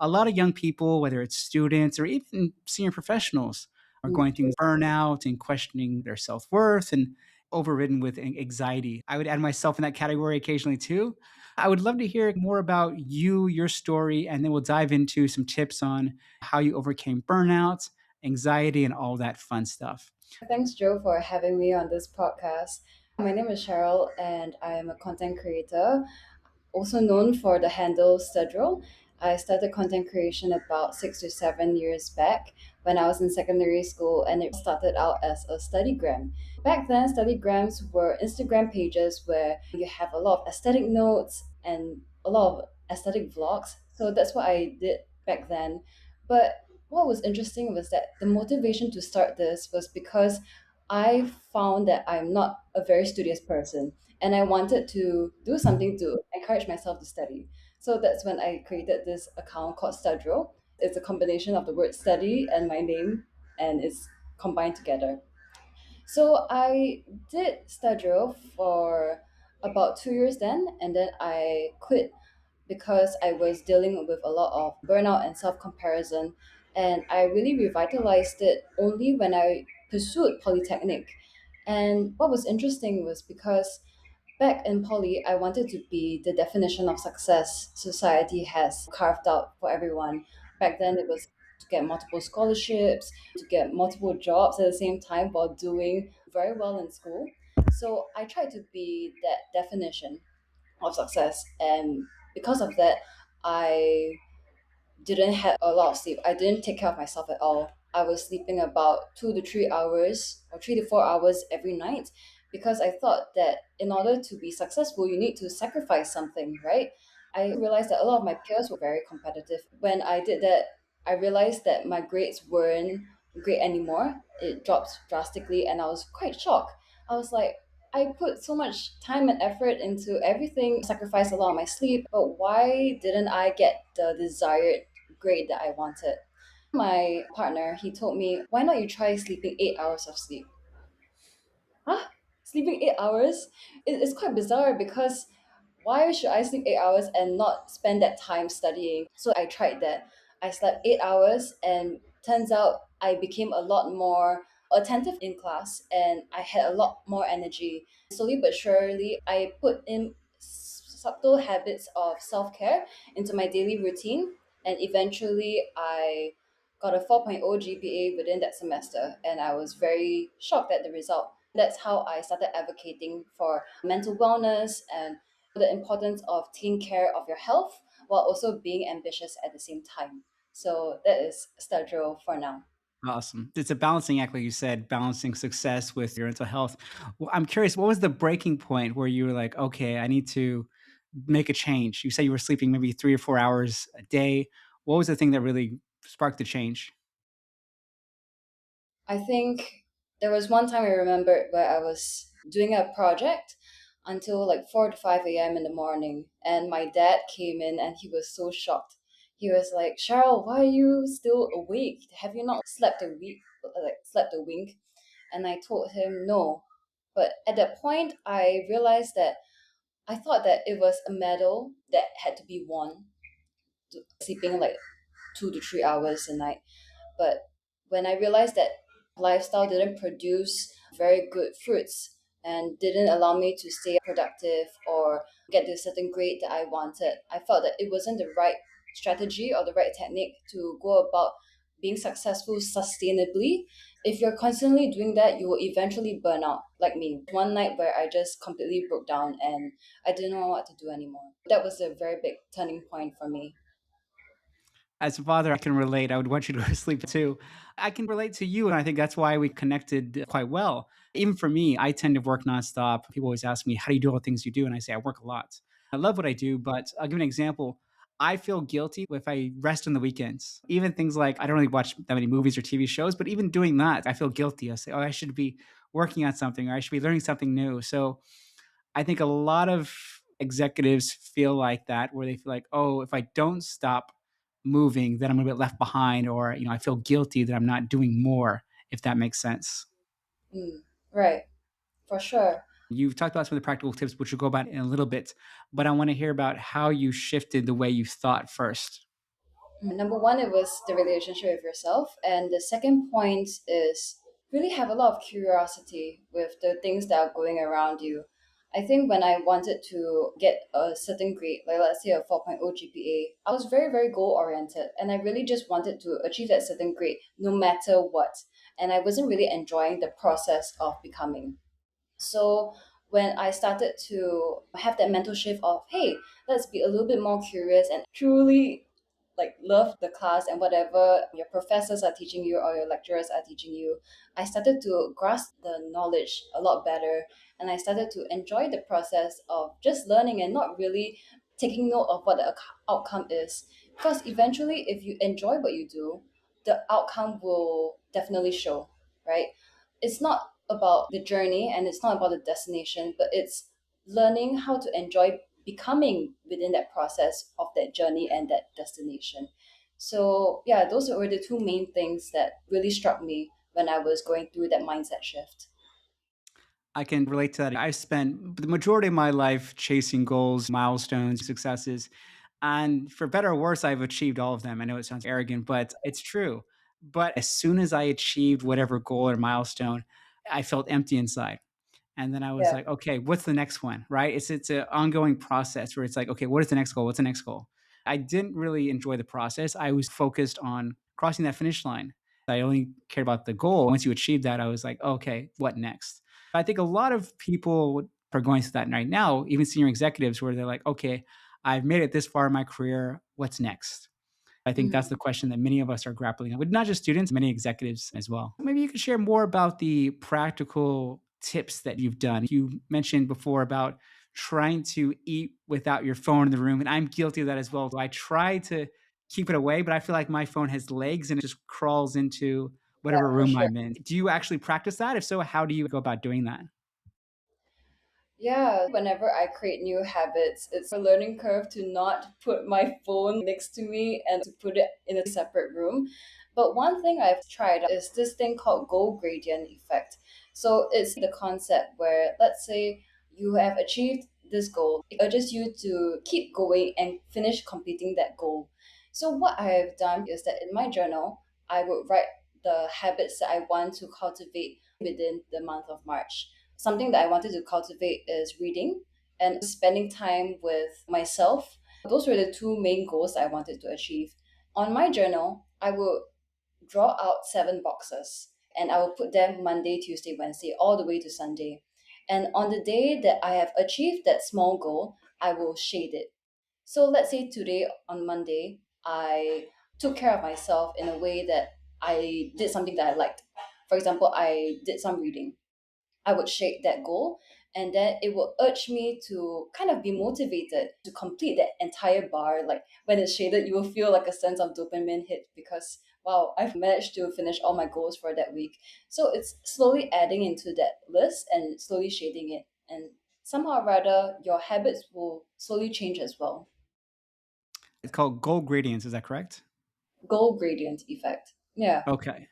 A lot of young people, whether it's students or even senior professionals, are Mm, going through true. burnout and questioning their self worth and overridden with anxiety. I would add myself in that category occasionally too. I would love to hear more about you, your story, and then we'll dive into some tips on how you overcame burnout, anxiety, and all that fun stuff. Thanks, Joe, for having me on this podcast. My name is Cheryl, and I am a content creator, also known for the handle Studryl. I started content creation about 6 to 7 years back when I was in secondary school, and it started out as a studygram. Back then, studygrams were Instagram pages where you have a lot of aesthetic notes and a lot of aesthetic vlogs. So that's what I did back then. But what was interesting was that the motivation to start this was because I found that I'm not a very studious person and I wanted to do something to encourage myself to study. So that's when I created this account called Studryl. It's a combination of the word study and my name, and it's combined together. So I did Studryl for about 2 years then, and then I quit because I was dealing with a lot of burnout and self comparison. And I really revitalized it only when I pursued Polytechnic. And what was interesting was because back in poly, I wanted to be the definition of success society has carved out for everyone. Back then, it was to get multiple scholarships, to get multiple jobs at the same time while doing very well in school. So I tried to be that definition of success, and because of that, I didn't have a lot of sleep. I didn't take care of myself at all. I was sleeping about 2 to 3 hours or 3 to 4 hours every night because I thought that in order to be successful, you need to sacrifice something, right? I realized that a lot of my peers were very competitive. When I did that, I realized that my grades weren't great anymore. It dropped drastically, and I was quite shocked. I was like, I put so much time and effort into everything, sacrificed a lot of my sleep, but why didn't I get the desired grade that I wanted? My partner, he told me, why not you try sleeping 8 hours of sleep? Huh? Sleeping 8 hours? It's quite bizarre because why should I sleep 8 hours and not spend that time studying? So I tried that. I slept 8 hours, and turns out I became a lot more attentive in class and I had a lot more energy. Slowly but surely, I put in subtle habits of self care into my daily routine, and eventually I got a 4.0 GPA within that semester, and I was very shocked at the result. That's how I started advocating for mental wellness and the importance of taking care of your health while also being ambitious at the same time. So that is Studro for now. Awesome. It's a balancing act, like you said, balancing success with your mental health. Well, I'm curious, what was the breaking point where you were like, okay, I need to make a change? You say you were sleeping maybe 3 or 4 hours a day. What was the thing that really sparked the change? I think there was one time I remember where I was doing a project until like 4 to 5 a.m. in the morning, and my dad came in and he was so shocked. He was like, Cheryl, why are you still awake? Have you not slept a week, like slept a wink? And I told him no. But at that point, I realized that I thought that it was a medal that had to be won, sleeping like 2 to 3 hours a night. But when I realized that lifestyle didn't produce very good fruits and didn't allow me to stay productive or get the certain grade that I wanted, I felt that it wasn't the right strategy or the right technique to go about being successful sustainably. If you're constantly doing that, you will eventually burn out, like me. One night where I just completely broke down and I didn't know what to do anymore. That was a very big turning point for me. As a father, I can relate. I would want you to go to sleep too. I can relate to you, and I think that's why we connected quite well. Even for me, I tend to work nonstop. People always ask me, how do you do all the things you do? And I say, I work a lot. I love what I do, but I'll give an example. I feel guilty if I rest on the weekends. Even things like I don't really watch that many movies or TV shows, but even doing that, I feel guilty. I say, oh, I should be working on something or I should be learning something new. So I think a lot of executives feel like that, where they feel like, oh, if I don't stop moving, then I'm going to get left behind, or I feel guilty that I'm not doing more. If that makes sense. Mm, right, for sure. You've talked about some of the practical tips, which we'll go about in a little bit, but I want to hear about how you shifted the way you thought first. Number one, it was the relationship with yourself. And the second point is really have a lot of curiosity with the things that are going around you. I think when I wanted to get a certain grade, like let's say a 4.0 GPA, I was very, very goal oriented. And I really just wanted to achieve that certain grade no matter what. And I wasn't really enjoying the process of becoming. So when I started to have that mental shift of, hey, let's be a little bit more curious and truly like love the class and whatever your professors are teaching you or your lecturers are teaching you, I started to grasp the knowledge a lot better, and I started to enjoy the process of just learning and not really taking note of what the outcome is. Because eventually, if you enjoy what you do, the outcome will definitely show, right? It's not about the journey and it's not about the destination, but it's learning how to enjoy becoming within that process of that journey and that destination. So, yeah, those were the two main things that really struck me when I was going through that mindset shift. I can relate to that. I spent the majority of my life chasing goals, milestones, successes. And for better or worse, I've achieved all of them. I know it sounds arrogant, but it's true. But as soon as I achieved whatever goal or milestone, I felt empty inside. And then I was Yeah. like, okay, what's the next one? Right? It's an ongoing process where it's like, okay, what is the next goal? What's the next goal? I didn't really enjoy the process. I was focused on crossing that finish line. I only cared about the goal. Once you achieve that, I was like, okay, what next? I think a lot of people are going through that right now, even senior executives, where they're like, okay, I've made it this far in my career. What's next? I think that's the Mhm. question that many of us are grappling with, not just students, many executives as well. Maybe you could share more about the practical tips that you've done. You mentioned before about trying to eat without your phone in the room, and I'm guilty of that as well. I try to keep it away, but I feel like my phone has legs and it just crawls into Yeah, whatever for room sure. I'm in. Do you actually practice that? If so, how do you go about doing that? Yeah, whenever I create new habits, it's a learning curve to not put my phone next to me and to put it in a separate room. But one thing I've tried is this thing called goal gradient effect. So it's the concept where, let's say, you have achieved this goal, it urges you to keep going and finish completing that goal. So, what I have done is that in my journal, I would write the habits that I want to cultivate within the month of March. Something that I wanted to cultivate is reading and spending time with myself. Those were the two main goals I wanted to achieve. On my journal, I will draw out 7 boxes and I will put them Monday, Tuesday, Wednesday, all the way to Sunday. And on the day that I have achieved that small goal, I will shade it. So let's say today on Monday, I took care of myself in a way that I did something that I liked. For example, I did some reading. I would shake that goal, and then it will urge me to kind of be motivated to complete that entire bar. Like when it's shaded, you will feel like a sense of dopamine hit because wow, I've managed to finish all my goals for that week. So it's slowly adding into that list and slowly shading it. And somehow or rather, your habits will slowly change as well. It's called goal gradients. Is that correct? Goal gradient effect. Yeah, Okay.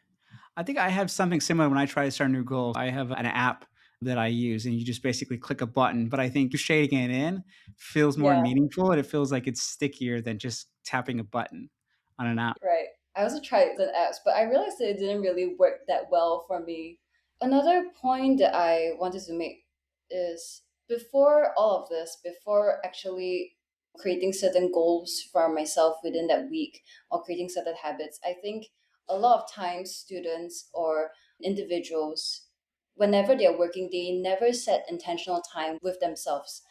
I think I have something similar when I try to start a new goal. I have an app that I use, and you just basically click a button. But I think shading it in feels more yeah. meaningful, and it feels like it's stickier than just tapping a button on an app. Right. I also tried the apps, but I realized that it didn't really work that well for me. Another point that I wanted to make is before all of this, before actually creating certain goals for myself within that week or creating certain habits, I think a lot of times students or individuals, whenever they're working, they never set intentional time with themselves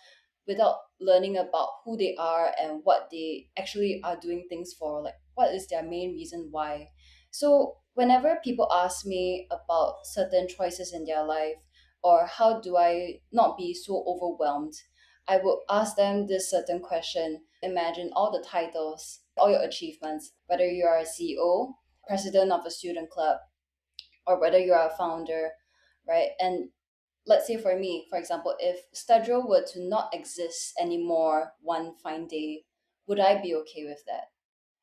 without learning about who they are and what they actually are doing things for, like what is their main reason why. So whenever people ask me about certain choices in their life or how do I not be so overwhelmed, I would ask them this certain question. Imagine all the titles, all your achievements, whether you are a CEO, president of a student club, or whether you are a founder, right? And let's say for me, for example, if Studryl were to not exist anymore one fine day, would I be okay with that?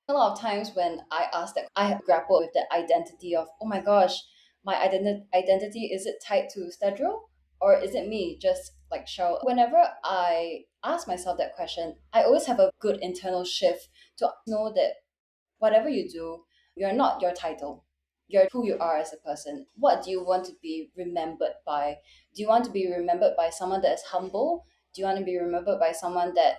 A lot of times when I ask that, I have grappled with that identity of, oh my gosh, my identity, is it tied to Studryl? Or is it me, just like Cheryl? Whenever I ask myself that question, I always have a good internal shift to know that whatever you do, you're not your title. You're who you are as a person. What do you want to be remembered by? Do you want to be remembered by someone that is humble? Do you want to be remembered by someone that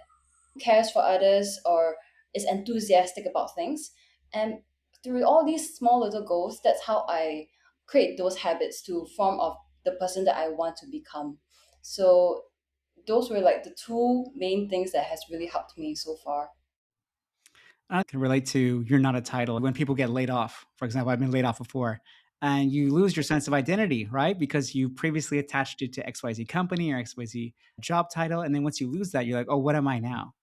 cares for others or is enthusiastic about things? And through all these small little goals, that's how I create those habits to form of the person that I want to become. So those were like the two main things that has really helped me so far. I can relate to you're not a title. When people get laid off, for example, I've been laid off before, and you lose your sense of identity, right? Because you previously attached it to XYZ company or XYZ job title. And then once you lose that, you're like, oh, what am I now?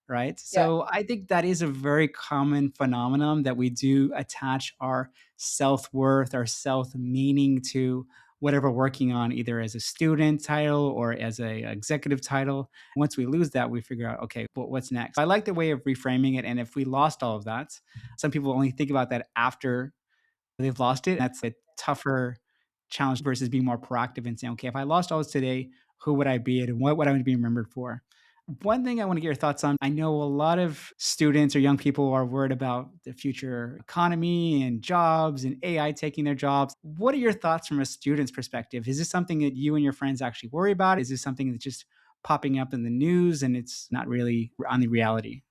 Right? Yeah. So I think that is a very common phenomenon that we do attach our self worth, our self meaning to whatever we're working on, either as a student title or as a executive title. Once we lose that, we figure out, okay, well, what's next? I like the way of reframing it. And if we lost all of that, some people only think about that after they've lost it. That's a tougher challenge versus being more proactive and saying, okay, if I lost all this today, who would I be and what would I be remembered for? One thing I want to get your thoughts on, I know a lot of students or young people are worried about the future economy and jobs and AI taking their jobs. What are your thoughts from a student's perspective? Is this something that you and your friends actually worry about? Is this something that's just popping up in the news and it's not really on the reality?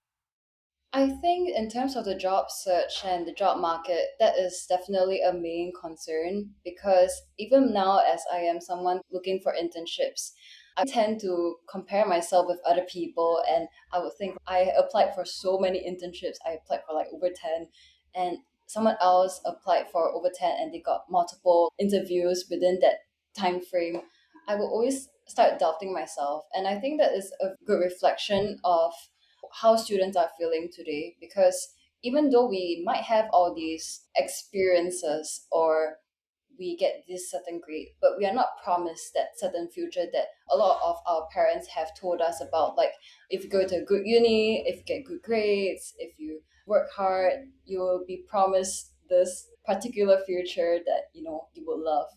I think in terms of the job search and the job market, that is definitely a main concern because even now, as I am someone looking for internships, I tend to compare myself with other people, and I would think I applied for so many internships. I applied for like over 10, and someone else applied for over 10 and they got multiple interviews within that time frame. I will always start doubting myself, and I think that is a good reflection of how students are feeling today because even though we might have all these experiences or we get this certain grade, but we are not promised that certain future that a lot of our parents have told us about. Like, if you go to a good uni, if you get good grades, if you work hard, you will be promised this particular future that you will love.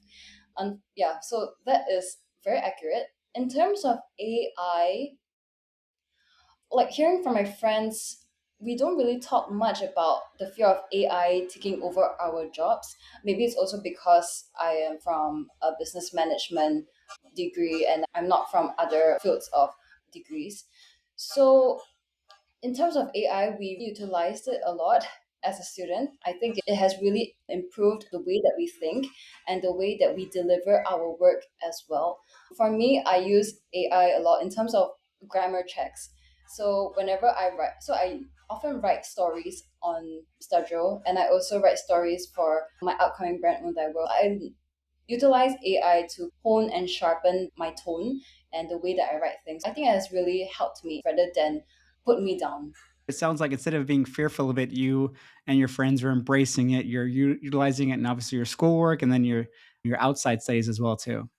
And yeah, so that is very accurate. In terms of AI, like hearing from my friends, we don't really talk much about the fear of AI taking over our jobs. Maybe it's also because I am from a business management degree and I'm not from other fields of degrees. So in terms of AI, we utilized it a lot as a student. I think it has really improved the way that we think and the way that we deliver our work as well. For me, I use AI a lot in terms of grammar checks. So whenever I write, so I often write stories on Studryl, and I also write stories for my upcoming brand on World. I utilize AI to hone and sharpen my tone and the way that I write things. I think it has really helped me rather than put me down. It sounds like instead of being fearful of it, you and your friends are embracing it. You're utilizing it in obviously your schoolwork and then your outside studies as well too.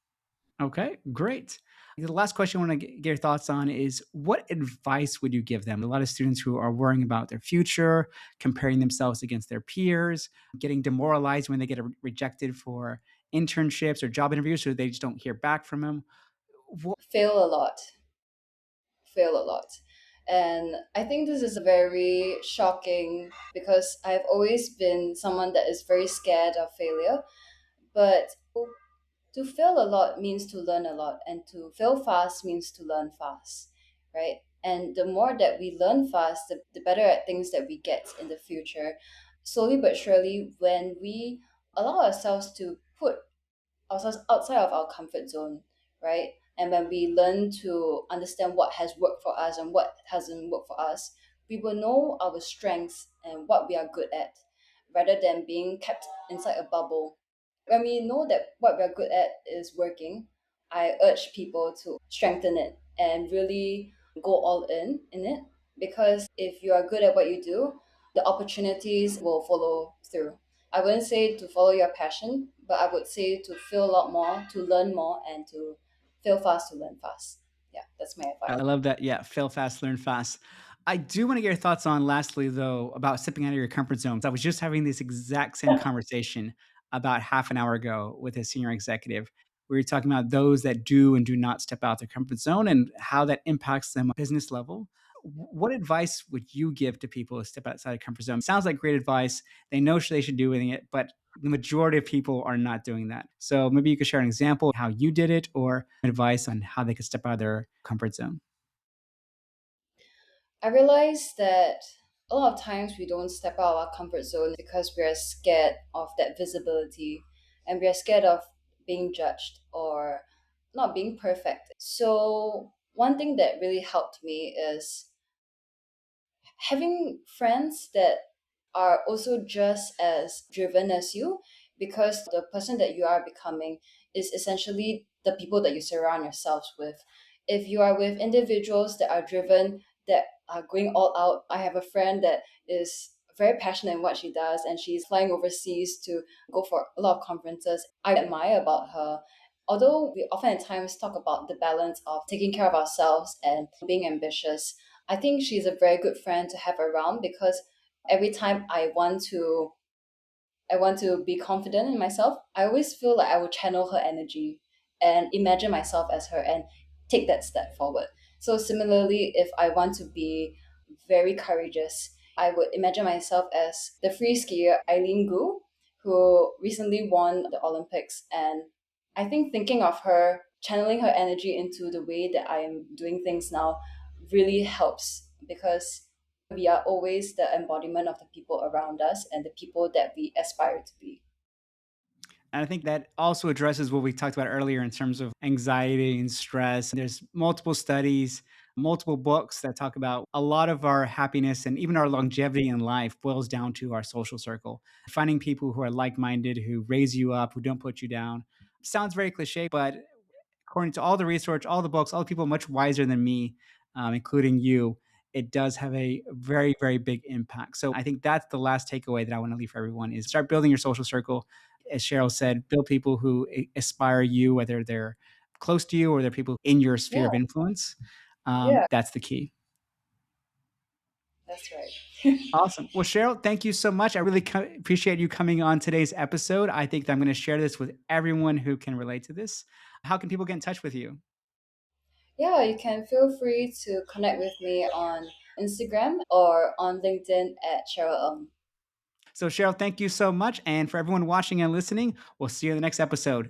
Okay, great. The last question I want to get your thoughts on is what advice would you give them? A lot of students who are worrying about their future, comparing themselves against their peers, getting demoralized when they get rejected for internships or job interviews, so they just don't hear back from them. What Fail a lot, fail a lot. And I think this is very shocking because I've always been someone that is very scared of failure. But to fail a lot means to learn a lot, and to fail fast means to learn fast, right? And the more that we learn fast, the better at things that we get in the future. Slowly but surely, when we allow ourselves to put ourselves outside of our comfort zone, right? And when we learn to understand what has worked for us and what hasn't worked for us, we will know our strengths and what we are good at rather than being kept inside a bubble. When we know that what we're good at is working, I urge people to strengthen it and really go all in it because if you are good at what you do, the opportunities will follow through. I wouldn't say to follow your passion, but I would say to feel a lot more, to learn more, and to feel fast to learn fast. Yeah, that's my I advice. love that. Yeah, fail fast, learn fast. I do want to get your thoughts on, lastly, though, about stepping out of your comfort zones. I was just having this exact same conversation about half an hour ago with a senior executive. We were talking about those that do and do not step out their comfort zone and how that impacts them at business level. what advice would you give to people to step outside the comfort zone? Sounds like great advice. They know they should do it, but the majority of people are not doing that. So maybe you could share an example of how you did it or advice on how they could step out of their comfort zone. I realized that a lot of times we don't step out of our comfort zone because we are scared of that visibility and we are scared of being judged or not being perfect. So, one thing that really helped me is having friends that are also just as driven as you, because the person that you are becoming is essentially the people that you surround yourselves with. If you are with individuals that are driven, that are going all out, I have a friend that is very passionate in what she does and she's flying overseas to go for a lot of conferences. I admire about her. Although we often at times talk about the balance of taking care of ourselves and being ambitious, I think she's a very good friend to have around because every time I want to be confident in myself, I always feel like I will channel her energy and imagine myself as her and take that step forward. So similarly, if I want to be very courageous, I would imagine myself as the free skier Eileen Gu, who recently won the Olympics. And I think thinking of her, channeling her energy into the way that I am doing things now really helps because we are always the embodiment of the people around us and the people that we aspire to be. And I think that also addresses what we talked about earlier in terms of anxiety and stress. There's multiple studies, multiple books that talk about a lot of our happiness and even our longevity in life boils down to our social circle. Finding people who are like minded, who raise you up, who don't put you down. Sounds very cliche, but according to all the research, all the books, all the people much wiser than me, including you, it does have a very, very big impact. So I think that's the last takeaway that I want to leave for everyone is start building your social circle. As Cheryl said, build people who aspire you, whether they're close to you or they're people in your sphere Yeah, of influence. yeah, That's the key. that's right. Awesome. Well, Cheryl, thank you so much. I really appreciate you coming on today's episode. I think that I'm going to share this with everyone who can relate to this. How can people get in touch with you? Yeah, you can feel free to connect with me on Instagram or on LinkedIn at Cheryl. So, Cheryl, thank you so much. And for everyone watching and listening, we'll see you in the next episode.